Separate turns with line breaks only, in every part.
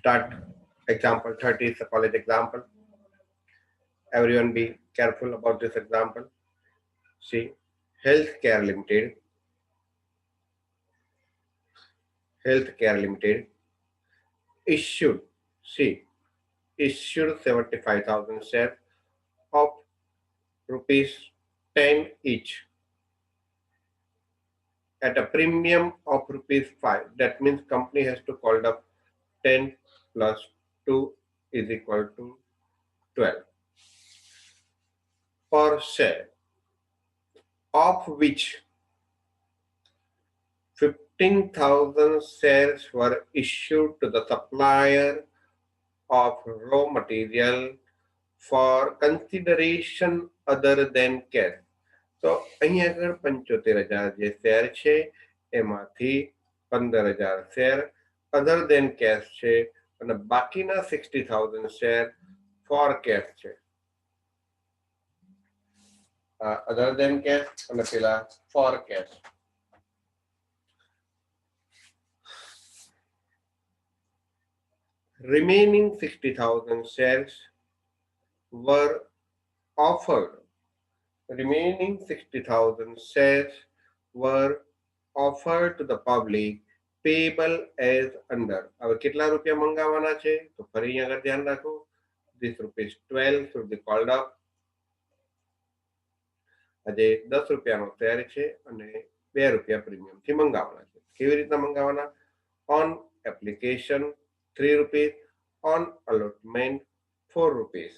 start. Example 30 is a college example. Everyone be careful about this example. See, healthcare limited issued, see, issued 75,000 shares of rupees 10 each at a premium of rupees 5. That means company has to call up 10 plus 2 is equal to 12 per share, of which 15,000 shares were issued to the supplier of raw material for consideration other than cash. તો અહીં આગળ 75,000 જે share છે એમાંથી 15,000 share અધર દેન cache છે અને બાકીના 60,000 share four cache છે. અધર દેન કેશ અને પેલા four cache. Remaining 60,000 shares were offered. Remaining 60,000 shares were offered to the public payable as under. હવે કેટલા રૂપિયા મંગાવવાના છે તો ફરી આગળ ધ્યાન રાખો. This rupees 12 should be called up. આજે 10 રૂપિયાનો શેર છે અને 2 રૂપિયા પ્રીમિયમ થી મંગાવવાના છે. કેવી રીતના મંગાવવાના? On application 3 rupees, on allotment 4 rupees,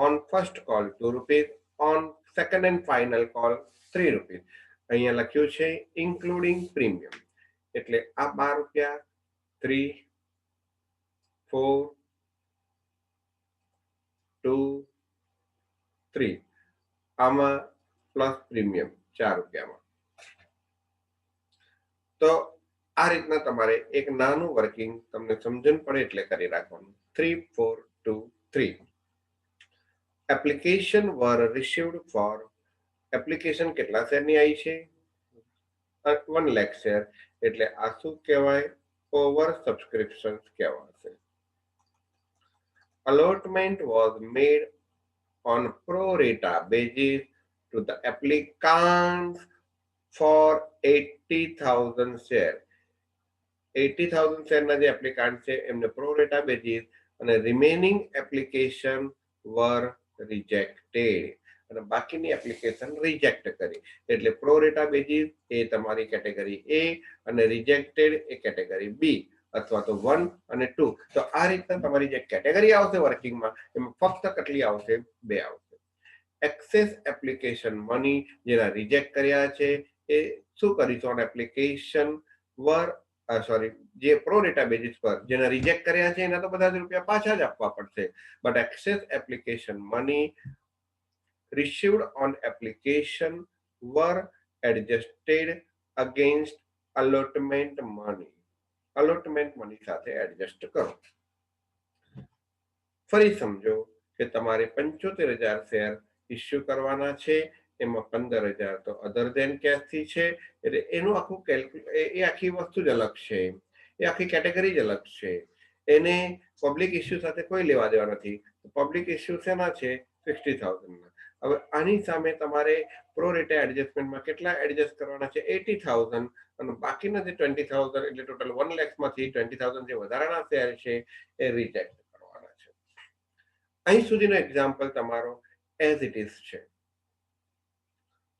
on first call 2 rupees, on second and final call 3 rupees. અહીંયા લખ્યું છે including premium, એટલે આ 12 રૂપિયા 3 4 2 3 આમાં પ્લસ પ્રીમિયમ 4 રૂપિયામાં. તો આ રીતના તમારે એક નાનું વર્કિંગ તમને સમજણ પડે એટલે કરી રાખવાનું. 3 4 2 3. એપ્લિકેશન વર રિસીવ્ડ ફોર, એપ્લિકેશન કેટલા શેરની આવી છે? 1 લાખ શેર, એટલે આ શું કહેવાય? ઓવર સબસ્ક્રિપ્શન કહેવાશે. Allotment was made on pro rata basis to the applicants for 80,000 share. 80,000 શેરના જે એપ્લિકાન્ટ છે એમને પ્રો રેટા બેઝિસ અને રિમેનિંગ એપ્લિકેશન વર રિજેક્ટેડ અને બાકીની એપ્લિકેશન રિજેક્ટ કરી. એટલે પ્રો રેટા બેઝિસ એ તમારી કેટેગરી એ અને રિજેક્ટેડ એ કેટેગરી બી અથવા તો 1 અને 2. તો આ રીતના તમારી જે કેટેગરી આવશે વર્કિંગમાં એમાં ફક્ત કેટલી આવશે? 2 આવશે. એક્સેસ એપ્લિકેશન મની જેના રિજેક્ટ કર્યા છે એ શું કરીશું? એપ્લિકેશન વર સોરી, જે પ્રો ડેટા બેઝિસ પર જેના રિજેક્ટ કર્યા છે એના તો બધા જ રૂપિયા પાછા જ આપવા પડશે. But excess application money received on application were adjusted against allotment money. Allotment money સાથે એડજસ્ટ કરો. ફરી સમજો કે તમારે 75,000 શેર ઇસ્યુ કરવાના છે, એમાં 15,000 તો અધર દેન કેશ થી છે, એટલે એનું આખું એ આખી વસ્તુ જ અલગ છે, એ આખી કેટેગરી જ અલગ છે. એને પબ્લિક ઇસ્યુ સાથે કોઈ લેવા દેવા નથી. પબ્લિક ઇસ્યુ શેના છે? 60,000 ના. હવે આની સામે તમારે પ્રો રેટા એડજસ્ટમેન્ટમાં કેટલા એડજસ્ટ કરવાના છે? 80,000 અને બાકીના જે 20,000 એટલે ટોટલ 1 લાખમાંથી 20,000 જે વધારાના શેર છે એ રિજેક્ટ કરવાના છે. અહીં સુધીનો એક્ઝામ્પલ તમારો એઝ ઇટ ઇઝ છે.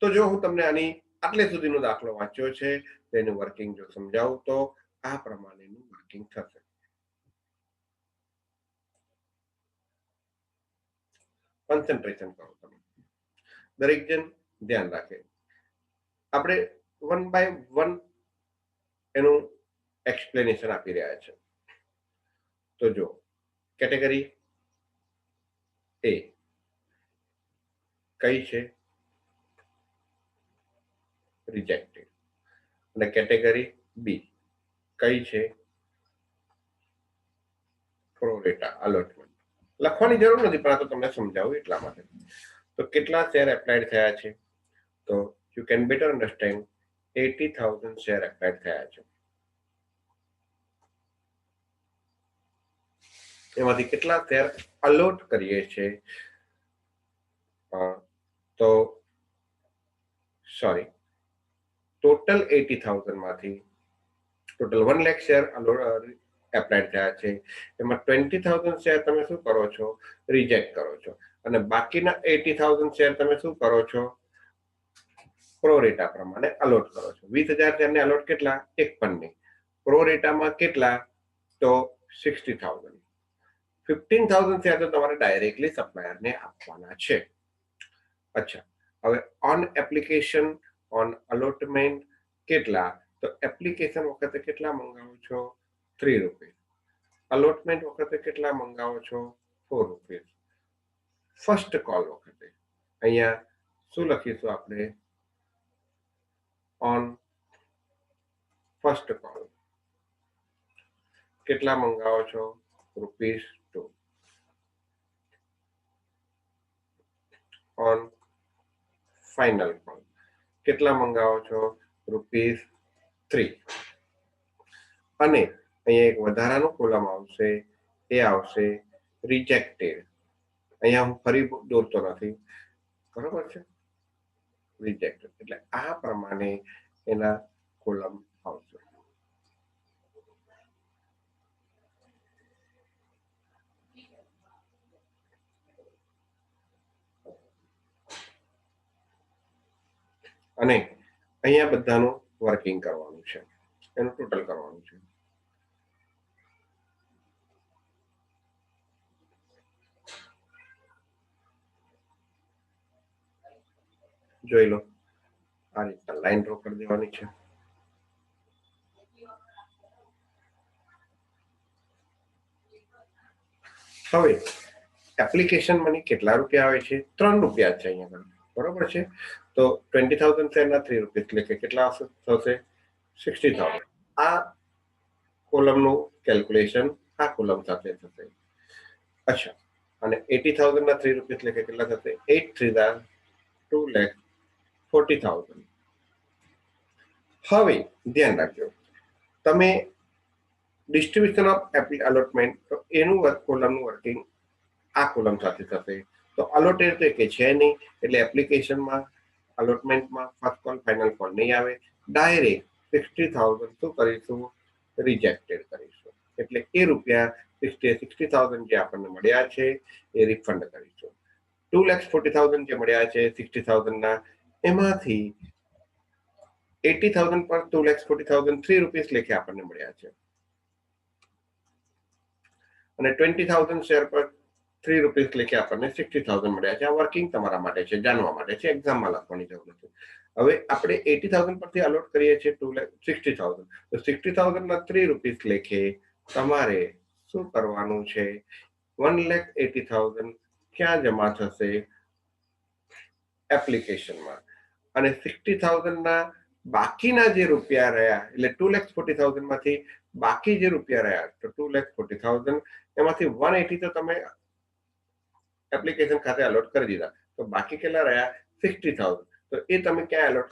તો જો હું તમને આની આટલે સુધીનો દાખલો વાંચ્યો છે તેનું વર્કિંગ જો સમજાવું તો આ પ્રમાણેનું વર્કિંગ થશે. કોન્સન્ટ્રેશન કરો તમે, દરેક જણ ધ્યાન રાખે. આપણે 1 બાય 1 એનું એક્સપ્લેનેશન આપી રહ્યા છે. તો જો કેટેગરી એ કઈ છે? રિજેક્ટેડ. અને કેટેગરી બી કઈ છે? Pro rata allotment. લખવાની જરૂર નથી પણ આ તો તમને સમજાવું એટલા માટે. તો કેટલા શેર એપ્લાઈડ થયા છે? તો you can better understand 80,000 share applied થયા છે. એમાંથી કેટલા શેર અલોટ કરીએ છીએ તો સોરી ટોટલ 80,000 માંથી ટોટલ 1 લાખ શેર એપ્લાઇડ થયા છે, એમાં 20,000 શેર તમે શું કરો છો, રિજેક્ટ કરો છો, અને બાકીના 80,000 શેર તમે શું કરો છો, પ્રોરેટા પ્રમાણે અલોટ કરો છો. 20,000 શેરને અલોટ કેટલા, 1 પનની, પ્રોરેટામાં કેટલા, તો 60,000. 15,000 શેર તો તમારે ડાયરેક્ટલી સપ્લાયરને આપવાના છે. અચ્છા, હવે ઓન એપ્લિકેશન ઓન અલોટમેન્ટ કેટલા, તો એપ્લિકેશન વખતે કેટલા મંગાવો છો, 3 રૂપીસ, અલોટમેન્ટ વખતે કેટલા મંગાવો છો, 4 રૂપીસ. ફર્સ્ટ કોલ વખતે અહીંયા શું લખીશું આપણે, ઓન ફર્સ્ટ કોલ કેટલા મંગાવો છો, ₹2. ઓન ફાઇનલ કોલ કેટલા મંગાવો છો, ₹3. અને અહીંયા એક વધારાનું કોલમ આવશે, એ આવશે રિજેક્ટેડ. અહીંયા હું ફરી દોરતો નથી, બરોબર છે, રિજેક્ટેડ. એટલે આ પ્રમાણે એના કોલમ આવશે. અને અહીંયા બધાનું વર્કિંગ કરવાનું છે, એનું ટોટલ કરવાનું છે. જોઈ લો, આ રીતના લાઈન ડ્રો કરી દેવાની છે. હવે એપ્લિકેશન મની કેટલા રૂપિયા આવે છે, ₹3 છે અહીંયા, બરોબર છે. તો 20,000 શેરના 3 રૂપિયા એટલે કે કેટલા થશે, 60,000. આ કોલમનું કેલ્ક્યુલેશન આ કોલમ સાથે થશે. અચ્છા, અને 80,000 ના 3 રૂપિયા એટલે કે કેટલા થશે, 8 3 2,40,000. હવે ધ્યાન રાખજો, તમે ડિસ્ટ્રીબ્યુશન ઓફ અલોટમેન્ટ, તો એનું કોલમનું વર્કિંગ આ કોલમ સાથે થશે. તો અલોટેડ તો કે છે નહીં, એટલે એપ્લિકેશનમાં અલોટમેન્ટમાં ફર્સ્ટ કોલ ફાઇનલ કોલ નહીં આવે, ડાયરેક્ટ 60,000 શું કરીશું, રિજેક્ટેડ કરીશું. એટલે એ રૂપિયા 60,000 જે આપણને મળ્યા છે એ રિફંડ કરીશું. 2,40,000 જે મળ્યા છે 60,000 ના, એમાંથી 80,000 પર 2,40,000 3 રૂપીસ લેખે આપણને મળ્યા છે, અને 20,000 શેર પર 3 રૂપીસ લેખે આપણને 60,000 મળ્યા છે. આ વર્કિંગ તમારા માટે છે, જાણવા માટે છે, એક્ઝામમાં લખવાની જરૂર નથી. હવે આપણે 80,000 પરથી અલોટ કરીએ છીએ 60,000, તો 60,000 ના 3 રૂપીસ લેખે તમારે શું કરવાનું છે, 1,80,000 ક્યાં જમા થશે, એપ્લિકેશનમાં. અને 60,000 ના બાકીના જે રૂપિયા રહ્યા, એટલે 2,40,000 માંથી બાકી જે રૂપિયા રહ્યા, તો 2,40,000 એમાંથી 180 તો તમે એપ્લિકેશન ખાતે અલોટ કરી દીધા, તો બાકી કેટલા રહ્યા, 60,000. તો એ તમે ક્યાં અલોટ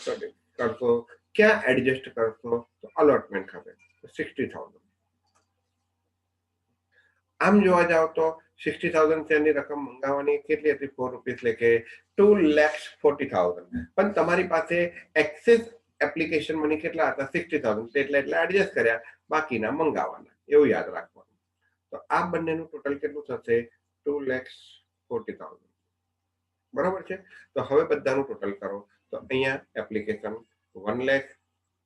કરશો, ક્યાં એડજસ્ટ કરશો, તો અલોટમેન્ટ ખાતે 60,000. આમ જોવા જાવ તો 60,000 શેરની રકમ મંગાવવાની કેટલી હતી, 4 રૂપીસ લેખે, 2,40,000. પણ તમારી પાસે એક્સેસ એપ્લિકેશન મની કેટલા હતા, 60,000, એટલે એડજસ્ટ કર્યા, બાકીના મંગાવવાના, એવું યાદ રાખવાનું. તો આ બંનેનું ટોટલ કેટલું થશે, 2,40,000. બરાબર છે. તો હવે બધાનું ટોટલ કરો, તો અહીંયા એપ્લિકેશન 1 લાખ,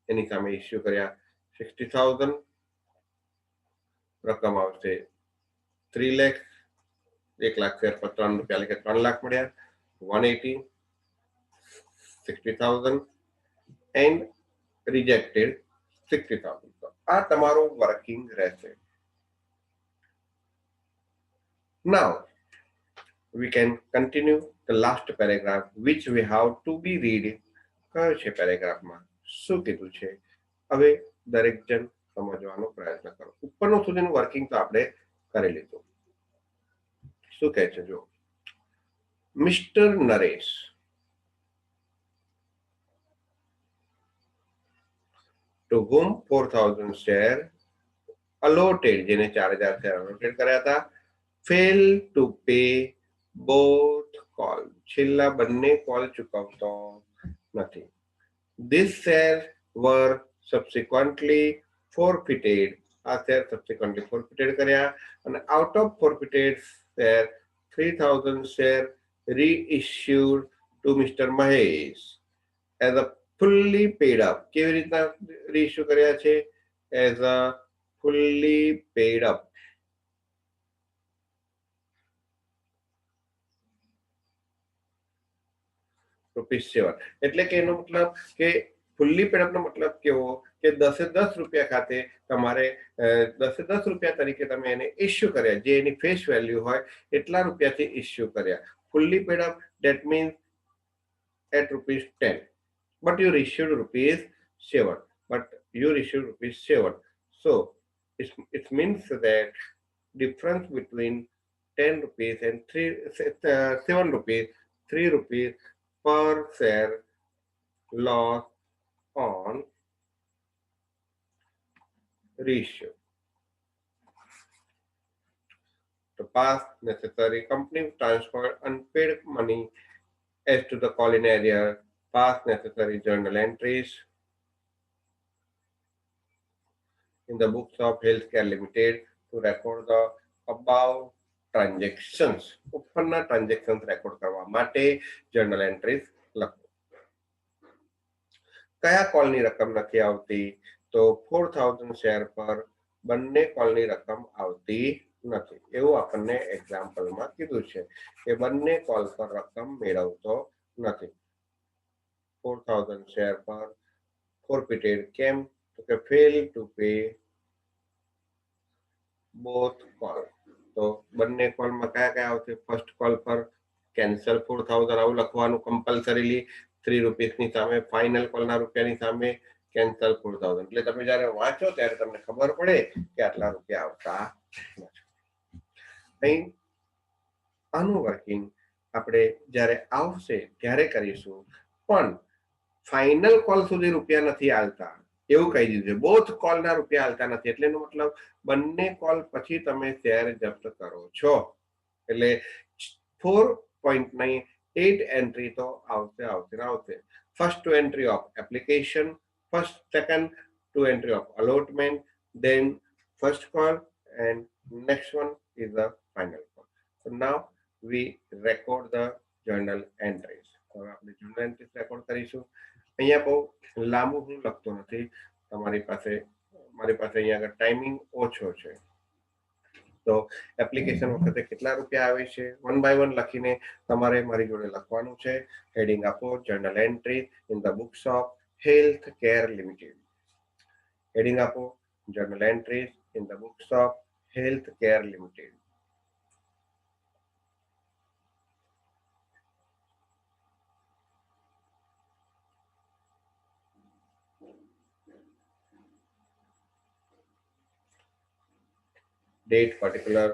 એની સામે ઇસ્યુ કર્યા 60,000, રકમ આવશે 3 લાખ, 1 લાખ શેર પર 3 રૂપિયા એટલે કે 3 લાખ મળ્યા, 180, 60,000 એન્ડ રિજેક્ટેડ 60,000. તો આ તમારું વર્કિંગ રહેશે. Now we can continue the last paragraph which we have to be read. કયો છે પેરેગ્રાફમાં શું કીધું છે, હવે દરેક જણ સમજવાનો પ્રયત્ન કરો. ઉપરનું સુધીનું વર્કિંગ તો આપણે કરી લીધું. શું કહે છે, જો mister Naresh to whom 4,000 share allotted, જેને 4,000 શેર allotted કર્યા હતા, fail to pay both call. છેલ્લા બંને કોલ ચૂકવતો નથી. These shares were subsequently forfeited. આ શેર subsequently forfeited કર્યા અને out of forfeited share 3000 share reissued to Mr. Mahesh as a fully paid up. કેવી રીતના reissue કર્યા છે? As a fully paid up. ₹7 એટલે કે એનો મતલબ કે ફુલ્લી પેડઅપનો મતલબ કેવો કે 10 રૂપિયા ખાતે તમારે 10 રૂપિયા તરીકે તમે એને ઇસ્યુ કર્યા, જે એની ફેસ વેલ્યુ હોય એટલા રૂપિયાથી ઇસ્યુ કર્યા. Fully paid up that means at ₹10, but you issued ₹7, but you issued ₹7. So it means that difference between 10 rupees and 7 rupees, 3 rupees per share loss on reissue. To pass necessary, company transferred unpaid money as to the call in area, pass necessary journal entries in the books of Healthcare Limited to record the above transactions. ઉપરના transactions record કરવા માટે journal entries લખો. કયા કોલની રકમ નથી આવતી? તો 4000 share પર બંને કોલની રકમ આવતી નથી એવું આપણને એક્ઝામ્પલમાં કીધું છે કે બંને કોલ પર રકમ મેળવતો નથી. 4000 શેર પર forfeited કેમ? તો કે fail to pay both call. તો બંને કોલમાં કયા કયા આવશે? ફર્સ્ટ કોલ પર કેન્સલ 4000 આવું લખવાનું કમ્પલસરીલી, 3 રૂપીસની સામે ફાઇનલ કોલના રૂપિયાની સામે કેન્સલ 4000. એટલે તમે જ્યારે વાંચો ત્યારે તમને ખબર પડે કે આટલા રૂપિયા આવતા નથી. અહીં આનું વર્કિંગ આપણે જ્યારે આવશે ત્યારે કરીશું, પણ ફાઇનલ કોલ સુધી રૂપિયા નથી આવતા એવું કહી દીધું છે. બોથ કોલના રૂપિયા આવતા નથી એટલે એનો મતલબ બંને કોલ પછી તમે શેર જપ્ત કરો છો. એટલે 4.8 એન્ટ્રી તો આવશે આવશે ને આવશે. First two entry of application, first second two entry of allotment, then first call, and next one is the final call. So now we record the journal entries. હવે આપણે journal entries record કરીશું. અહીંયા બહુ લાંબુ હું લખતો નથી, તમારી પાસે મારી પાસે અહીંયા આગળ ટાઈમિંગ ઓછો છે. તો એપ્લિકેશન વખતે કેટલા રૂપિયા આવે છે 1 by 1 લખીને તમારે મારી જોડે લખવાનું છે. હેડિંગ આપો journal entry in the books of health care limited. Heading આપો journal entries in the books of health care limited. Date particular,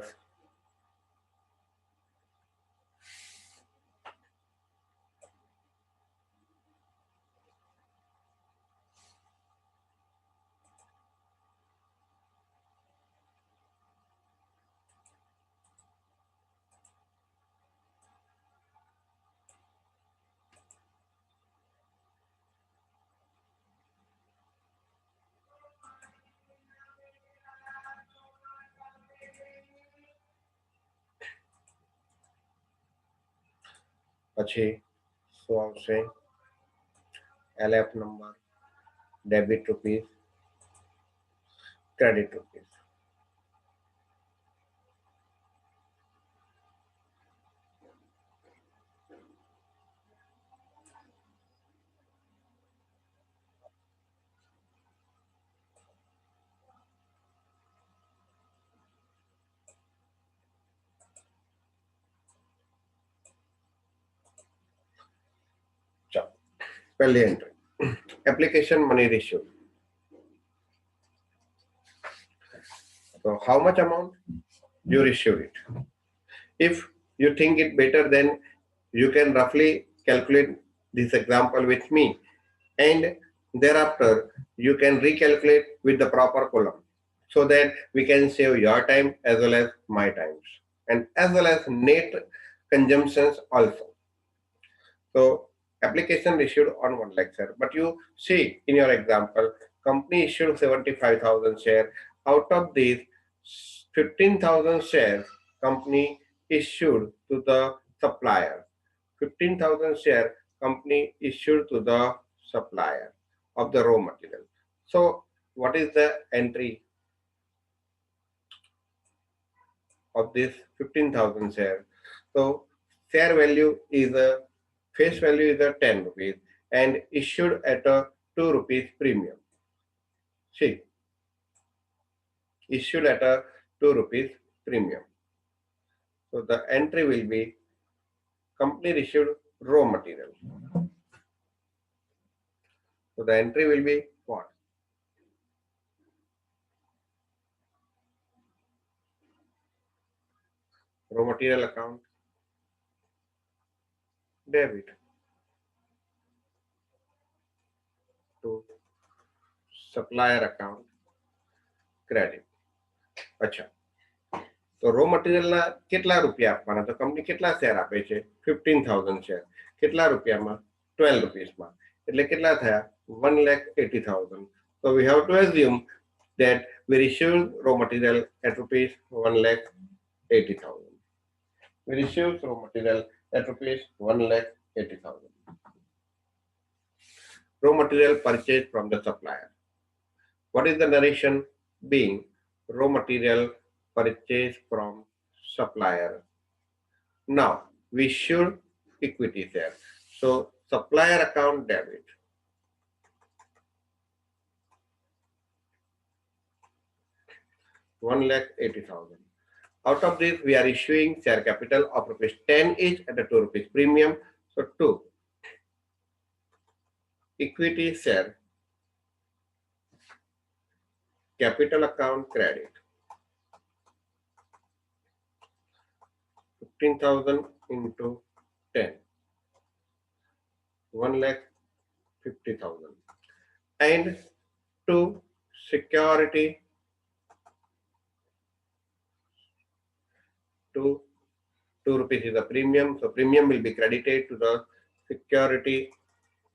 પછી શું આવશે? LF number, debit rupees, credit rupees. પહેલી entry application money received. So how much amount you received it? If you think it better, then you can roughly calculate this example with me, and thereafter you can recalculate with the proper column so that we can save your time as well as my times. and as well as net consumptions also. So application issued on 1 lakh share. But you see in your example, company issued 75,000 share. Out of these, 15,000 shares company issued to the supplier. 15,000 share company issued to the supplier of the raw material. So what is the entry of this 15,000 share? So share value is a face value is a 10 rupees and issued at a 2 rupees premium. See, issued at a 2 rupees premium. So the entry will be company issued raw material. So the entry will be what? Raw material account, debit to supplier account, credit. અચ્છા, તો row મટીરિયલના કેટલા રૂપિયા આપવાના? તો company કેટલા share આપે છે? 15,000 share. કેટલા રૂપિયામાં? 12 રૂપીસમાં. એટલે કેટલા થયા? 1,80,000. So we have to assume that we received raw material at rupees 1,80,000. We received raw material at rupees 1,80,000. Raw material purchased from the supplier. What is the narration being? Raw material purchased from supplier. Now we should equity share. So supplier account debit. $1,80,000. Out of this, we are issuing share capital of rupees 10 each at a 2 rupees premium. So 2 equity share capital account credit. 15,000 into 10, 1,50,000. And 2 security to 2 rupees is a premium, so premium will be credited to the security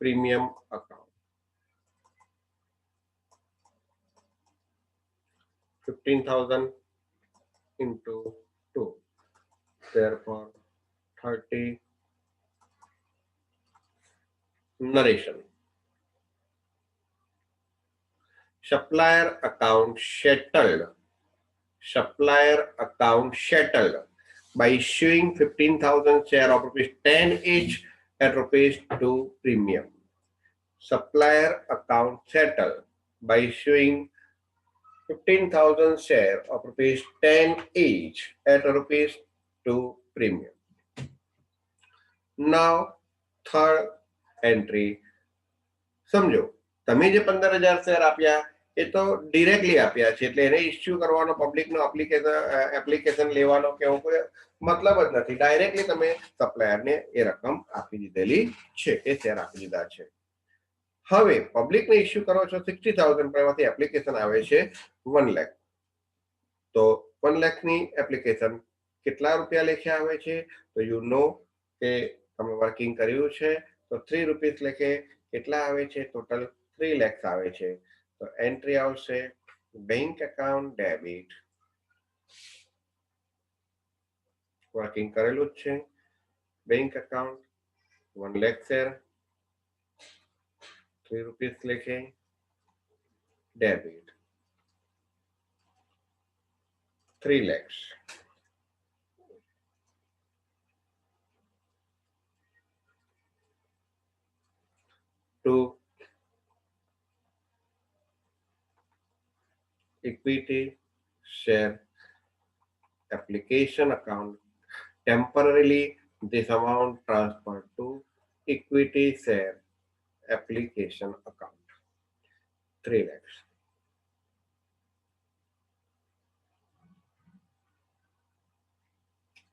premium account. 15,000 into 2, therefore 30. Narration. Supplier account settled. Supplier account settled by issuing 15,000 share of rupees 10 each at rupees 2 premium. Supplier account settled by issuing 15,000 share of rupees 10 each at rupees 2 premium. Now third entry. સમજો, તમે જે 15,000 share આપ્યા એ તો directly આપ્યા છે, એટલે એને issue કરવાનો પબ્લિકનો એપ્લિકેશન લેવાનો કે એવું કોઈ મતલબ જ નથી. ડાયરેક્ટલી તમે સપ્લાયરને એ રકમ આપી દીધેલી છે, એ શેર આપી દીધા છે. હવે પબ્લિકને ઇસ્યુ કરો છો 60,000, પણ એમાંથી એપ્લિકેશન આવે છે 1 લાખ. તો 1 લાખની એપ્લિકેશન કેટલા રૂપિયા લેખે આવે છે? તો યુ નો કે તમે વર્કિંગ કર્યું છે, તો 3 રૂપીસ લેખે કેટલા આવે છે? ટોટલ 3 lakhs આવે છે. તો એન્ટ્રી આવશે બેંક એકાઉન્ટ ડેબિટ, વર્કિંગ કરેલું જ છે. Bank account 1 lakh share, 3 rupees લેખે debit 3 lakhs. To equity share application account, temporarily this amount transferred to equity share application account, 3 lakhs.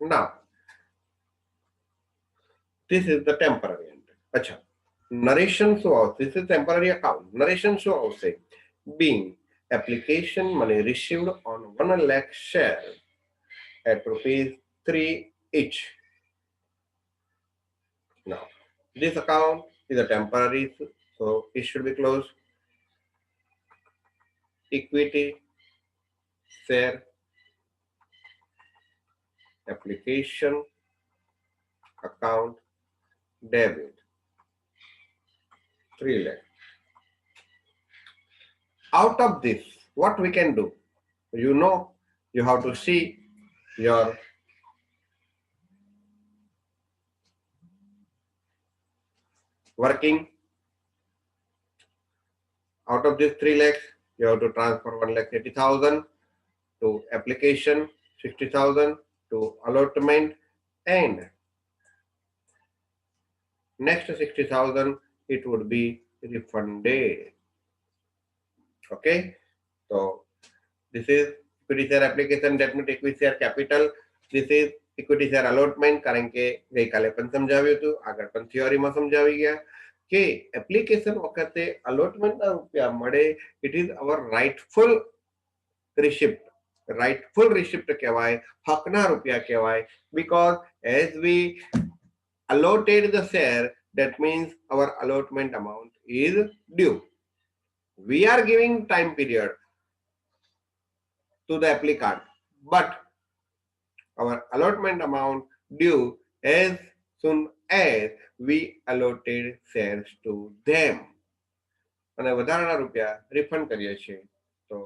Now this is the temporary entry. Acha, narration શું આવશે? This is temporary account. Narration શું આવશે? Being application money received on 1 lakh share at rupees 3 each. Now, this account is a temporary, so it should be closed. Equity, share, application, account, debit, 3 lakh. Out of this, what we can do? You know, you have to see your working. Out of this 3 lakhs, you have to transfer 1,80,000 to application, 60,000 to allotment, and next 60,000 it would be refunded. Okay, so this is equity share application, debt means equity share capital. This is equity share allotment, કારણ કે ગઈકાલે પણ સમજાવ્યું હતું, આગળ પણ થિયોરીમાં સમજાવી ગયા કે એપ્લિકેશન વખતે અલોટમેન્ટના રૂપિયા મળે, it is our rightful receipt. Rightful receipt કહેવાય, હકના રૂપિયા કહેવાય, because as we allotted the share, that means our allotment amount is due. We are giving time period to the applicant, but our allotment amount due as soon as we allotted shares to them. અને વધારાના રૂપિયા refund કરીએ છીએ. તો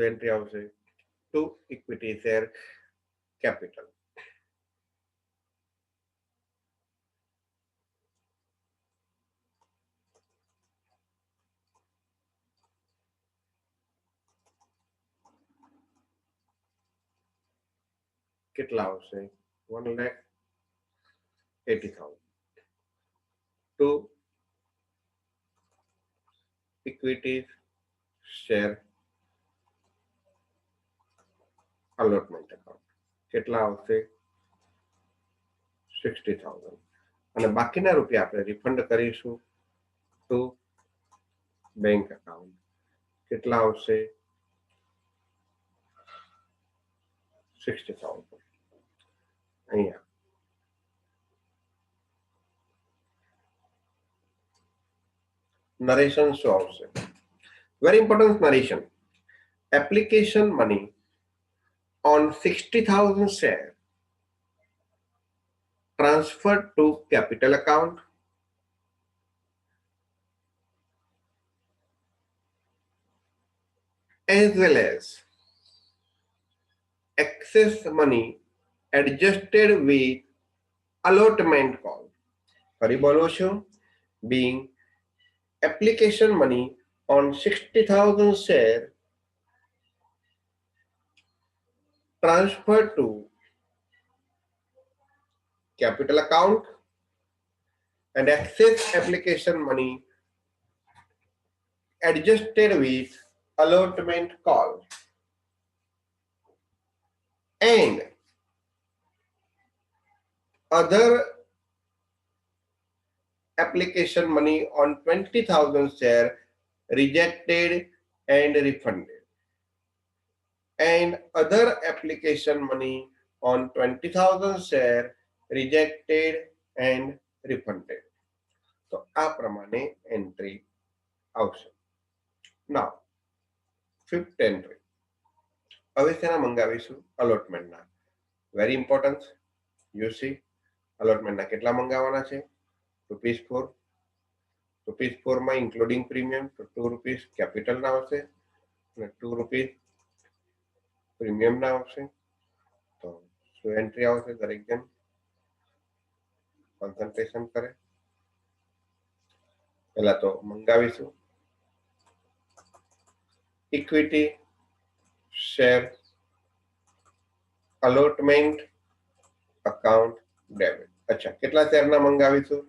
entry આવશે two equity share capital. કેટલા આવશે? 1,80,000 to equity share allotment account. કેટલા આવશે? 60,000. અને બાકીના રૂપિયા આપણે રિફંડ કરીશું ટુ બેંક અકાઉન્ટ. કેટલા આવશે? 60,000. અહીંયા નરેશન શું આવશે? Very important narration. Application money on 60,000 share transferred to capital account as well as excess money adjusted with allotment call. ફરી બોલું છું, being application money on 60,000 share transferred to capital account and excess application money adjusted with allotment call, and other application money on 20,000 share rejected and refunded, and other application money on 20,000 share rejected and refunded. તો આ પ્રમાણે entry આવશે. Now fifth entry. હવે શેના મંગાવીશું? અલોટમેન્ટના. Very important. You see અલોટમેન્ટના કેટલા મંગાવવાના છે? ₹4. ₹4 માં ઇન્ક્લુડિંગ પ્રીમિયમ, તો ₹2 કેપિટલના આવશે અને ₹2 પ્રીમિયમના આવશે. તો શું એન્ટ્રી આવશે? દરેક જણ કોન્સન્ટ્રેશન કરે. પહેલા તો મંગાવીશું equity share allotment account debit. અચ્છા, કેટલા શેરના મંગાવીશું?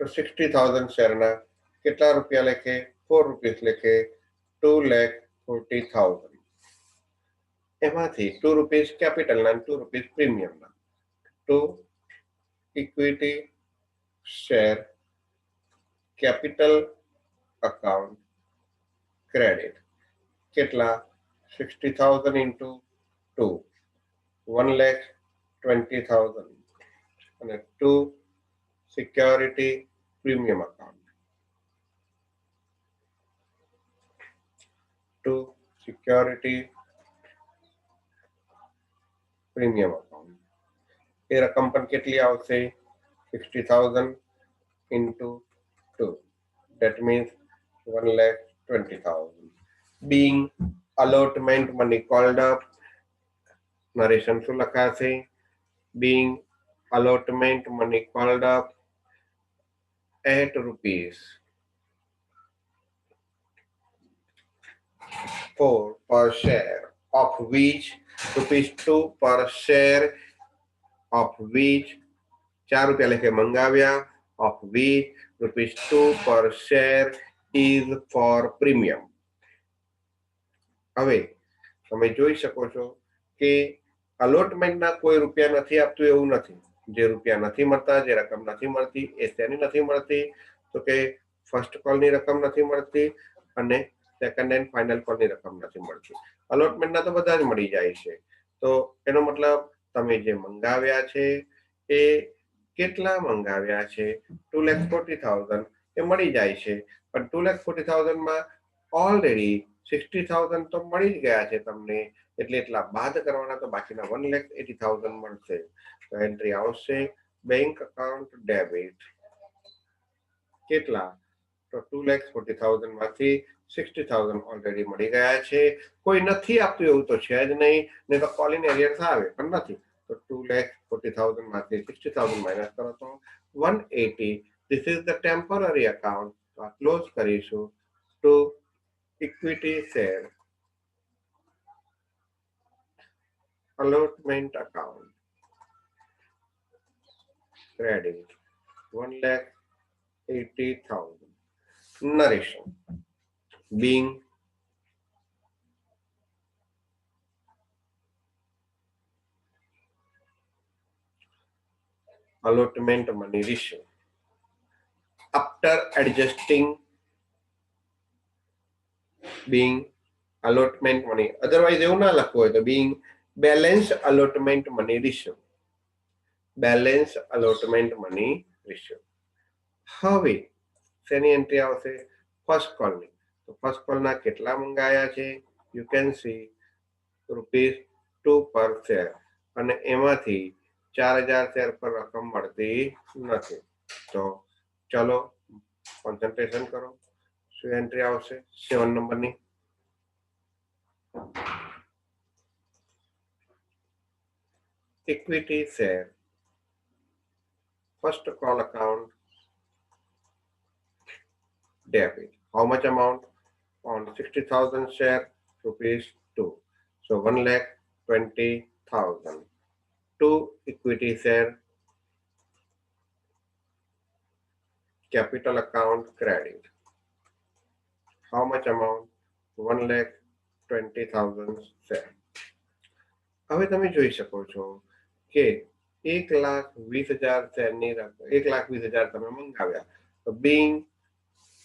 તો 60,000 શેરના. કેટલા રૂપિયા લેખે? ₹4 લેખે, 2,40,000. એમાંથી ₹2 કેપિટલના અને ₹2 પ્રીમિયમના. To equity share capital account credit કેટલા 60,000 into 2 1,20,000 અને 2 security premium account 2 security premium account એ રકમ પણ કેટલી આવશે 60,000 into 2 that means 1,20,000 being allotment money called up narration શું લખાશે being allotment money called up at rupees 4 per share of which rupees 2 per share of which 4 રૂપિયા લેખે મંગાવ્યા of which rupees 2 per share is for premium. હવે તમે જોઈ શકો છો કે અલોટમેન્ટના કોઈ રૂપિયા નથી આપતું એવું નથી. જે રૂપિયા નથી મળતા, જે રકમ નથી મળતી એ શેની નથી મળતી તો કે ફર્સ્ટ કોલની રકમ નથી મળતી અને સેકન્ડ એન્ડ ફાઇનલ કોલની રકમ નથી મળતી. અલોટમેન્ટના તો બધા જ મળી જાય છે. તો એનો મતલબ તમે જે મંગાવ્યા છે એ કેટલા મંગાવ્યા છે 2,40,000 એ મળી જાય છે પણ 2,40,000 માં ઓલરેડી 60,000 તો મળી જ ગયા છે તમને એટલે એટલા બાદ કરવાના તો બાકીના 1,80,000 મળશે. તો એન્ટ્રી આવશે બેંક અકાઉન્ટ ડેબિટ કેટલા તો 2,40,000 માંથી 60,000 ઓલરેડી મળી ગયા છે. કોઈ નથી આપતું એવું તો છે જ નહીં તો કોલ ઇન એરિયર્સ આવે પણ નથી તો 2,40,000 માંથી 60,000 માઇનસ કરો તો 180. This is the temporary account. તો આ ક્લોઝ કરીશું to equity share allotment account credit 1,80,000 narration being allotment money ratio after adjusting being allotment money otherwise એવું ના લખવું હોય તો being balance allotment money ratio balance allotment money ratio. હવે શેની એન્ટ્રી આવશે ફર્સ્ટ કોલની તો ફર્સ્ટ કોલના કેટલા મંગાયા છે યુ કેન સી ₹2 પર શેર અને એમાંથી 4,000 શેર પર રકમ મળતી નથી. તો ચલો કોન્સન્ટ્રેશન કરો શું એન્ટ્રી આવશે 7 નંબરની equity share first call account debit. How much amount on 60,000 share ₹2 so 1,20,000 to equity share capital account credit. How much amount 1,20,000 share. હવે તમે જોઈ શકો છો કે 1,20,000 શેરની રકમ 1,20,000 તમે મંગાવ્યા તો being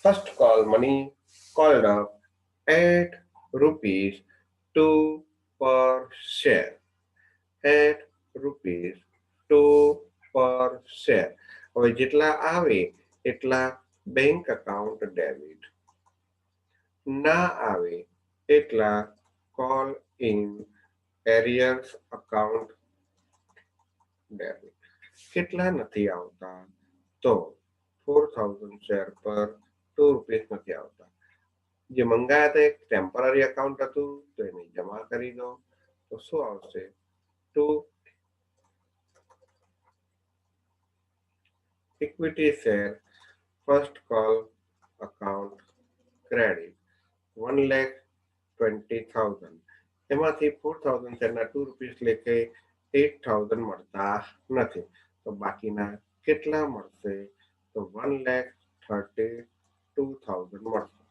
first call money called up at ₹2 per share at ₹2 per share. હવે જેટલા આવે એટલા બેંક અકાઉન્ટ ડેબિટ ના આવે એટલા call in arrears account debit. કેટલા નથી આવતા તો 4,000 શેર પર ₹2 નથી આવતા. જે મંગાયા હતા એક ટેમ્પરરી અકાઉન્ટ હતું તો એને જમા કરી દો તો શું આવશે 2 equity share first call account credit 1,20,000 એમાંથી 4,000 શેરના ₹2 લેખે 8,000 મળતા નથી તો બાકીના કેટલા મળશે તો 1,32,000 મળશે.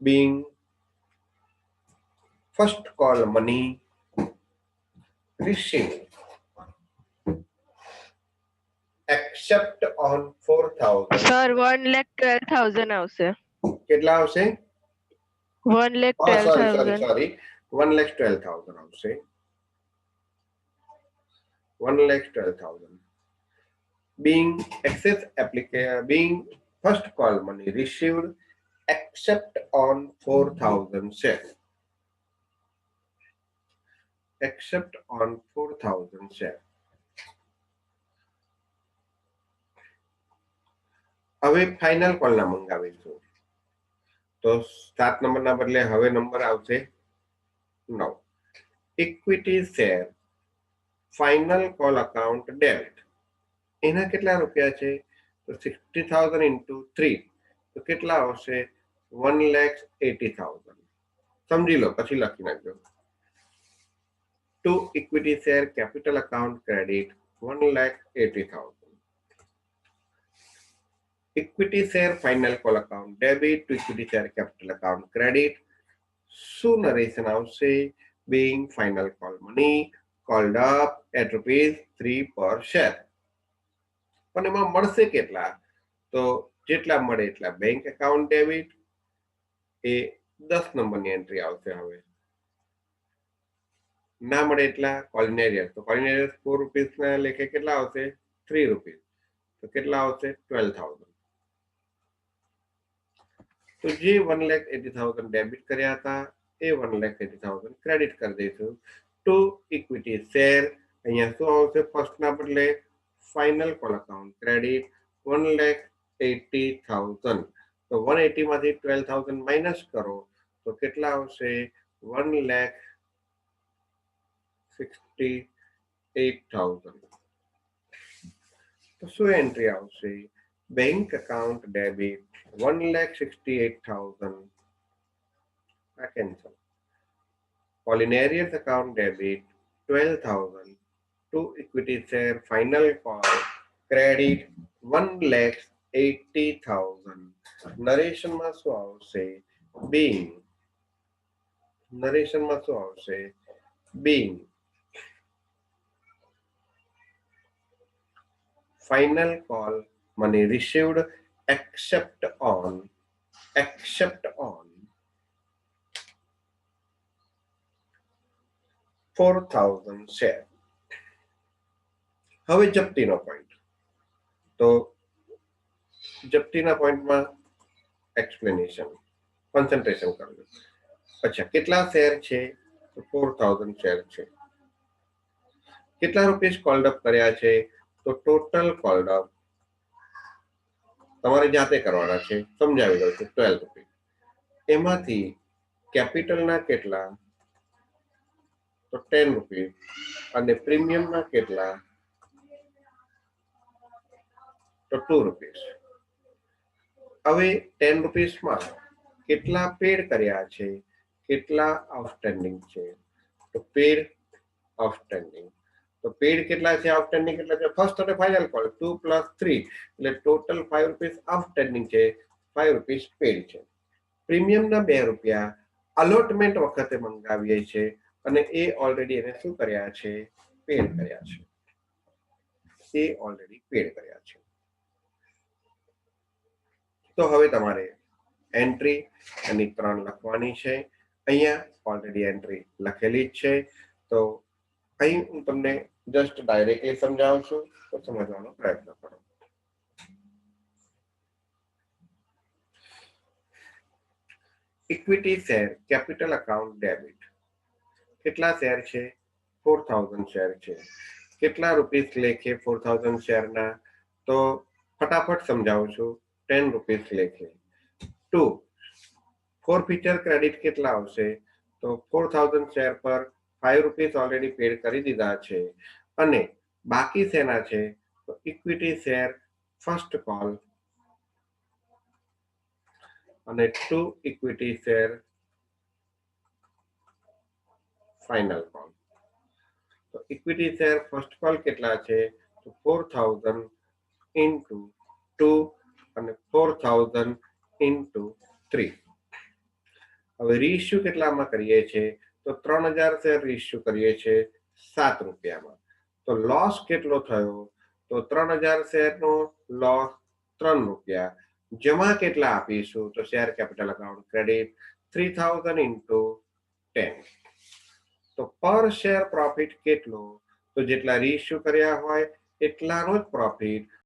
being first call money received except on 4000
sir 1,12,000 આવશે.
કેટલા આવશે?
1,12,000.
સોરી 1,12,000 આવશે. 1,12,000 being being first call money received except on 4,000 shares. Except on 4,000 shares. હવે ફાઇનલ કોલના મંગાવીશું તો 7 નંબરના બદલે હવે નંબર આવશે 9. Equity share final call account debit એના કેટલા રૂપિયા છે તો 60,000 into 3 તો કેટલા આવશે 1,80,000. સમજી લો પછી લખી નાખજો. To equity share capital account credit 1,80,000. Equity share final call account debit to equity share capital account credit. શું નરેશન આવશે? Being final call money called up at ₹3 per share. પણ એમાં મળશે કેટલા? તો જેટલા મળે એટલા બેંક એકાઉન્ટ ડેબિટ એ 10 નંબરની એન્ટ્રી આવશે. હવે ના મળે એટલા કોલિનેરિયર તો કોલિનેરિયર ₹4 ના લેખે કેટલા આવશે ₹3 તો કેટલા આવશે 12,000. તો જે 1,80,000 ડેબિટ કર્યા હતા એ 1,80,000 ક્રેડિટ કરી દઈશું ટુ ઇક્વિટી શેર. અહીંયા શું આવશે? ફર્સ્ટના બદલે ફાઇનલ કોલ અકાઉન્ટ ક્રેડિટ 1,80,000. તો 180 માંથી 12,000 માઇનસ કરો તો કેટલા આવશે 1,68,000. તો શું એન્ટ્રી આવશે? Bank account debit 1,68,000. Cancel. Polinarius account debit 12,000 to equity share final call credit 1,80,000. Narration માં શું આવશે? Being. Narration માં શું આવશે? Being. Final call money received except on 4,000 share. હવે જપ્તીનો પોઈન્ટ. તો જપ્તીના પોઈન્ટમાં એક્સપ્લેનેશન કોન્સન્ટ્રેશન કરજો. અચ્છા કેટલા શેર છે? તો 4,000 શેર છે. કેટલા રૂપીસ કોલ્ડ અપ કર્યા છે? તો ટોટલ કોલ્ડ અપ તમારે જાતે કરવાના છે, સમજાવી દઉં છું. 12 રૂપીસ. એમાંથી કેપિટલના કેટલા? તો 10 રૂપીસ. અને પ્રીમિયમના કેટલા? તો 2 રૂપીસ. હવે 10 રૂપીસમાં કેટલા પેડ કર્યા છે, કેટલા આઉટસ્ટેન્ડિંગ છે? તો પેડ આઉટસ્ટેન્ડિંગ. તો પેડ કેટલા છે, આઉટસ્ટેન્ડિંગ કેટલા છે? ફર્સ્ટ અને ફાઇનલ કોલ 2 + 3 એટલે ટોટલ 5 રૂપીસ આઉટસ્ટેન્ડિંગ છે, 5 રૂપીસ પેડ છે. પ્રીમિયમના 2 રૂપિયા અલોટમેન્ટ વખતે મંગાવીએ છે અને એ ઓલરેડી એને શું કર્યા છે? પેડ કર્યા છે. એ ઓલરેડી પેડ કર્યા છે. તો હવે તમારે એન્ટ્રી એની 3 લખવાની છે. અહીંયા ઓલરેડી એન્ટ્રી લખેલી જ છે. તો અહીં હું તમને જસ્ટ ડાયરેક્ટલી સમજાવું છું તો સમજવાનો પ્રયત્ન કરો. Equity share capital account debit કેટલા શેર છે? 4,000 શેર છે. કેટલા રૂપીસ લેખે 4,000 શેરના? તો ફટાફટ સમજાવું છું. 10 રૂપીસ લેખે. 2 ફોરફીચર ક્રેડિટ કેટલા આવશે? તો 4,000 શેર પર 5 રૂપીસ ઓલરેડી પેડ કરી દીધા છે અને બાકી શેના છે? તો ઇક્વિટી શેર ફર્સ્ટ કોલ અને 2 ઇક્વિટી શેર ફાઇનલ કોલ. તો ઇક્વિટી શેર ફર્સ્ટ કોલ કેટલા છે? તો 4,000 into 2 અને 4,000 into 3. હવે રીઇશ્યુ કેટલામાં કરીએ છીએ? તો 3,000 શેર રીઇશ્યુ કરીએ છીએ 7 રૂપિયામાં. તો લોસ કેટલો થયો? તો 3000 શેરનો લોસ 3 રૂપિયા. જમા કેટલા આપીશું? તો share capital account credit 3000 into 10. તો પર શેર પ્રોફિટ કેટલો? તો જેટલા રીઇશ્યુ કર્યા હોય એટલાનો જ પ્રોફિટ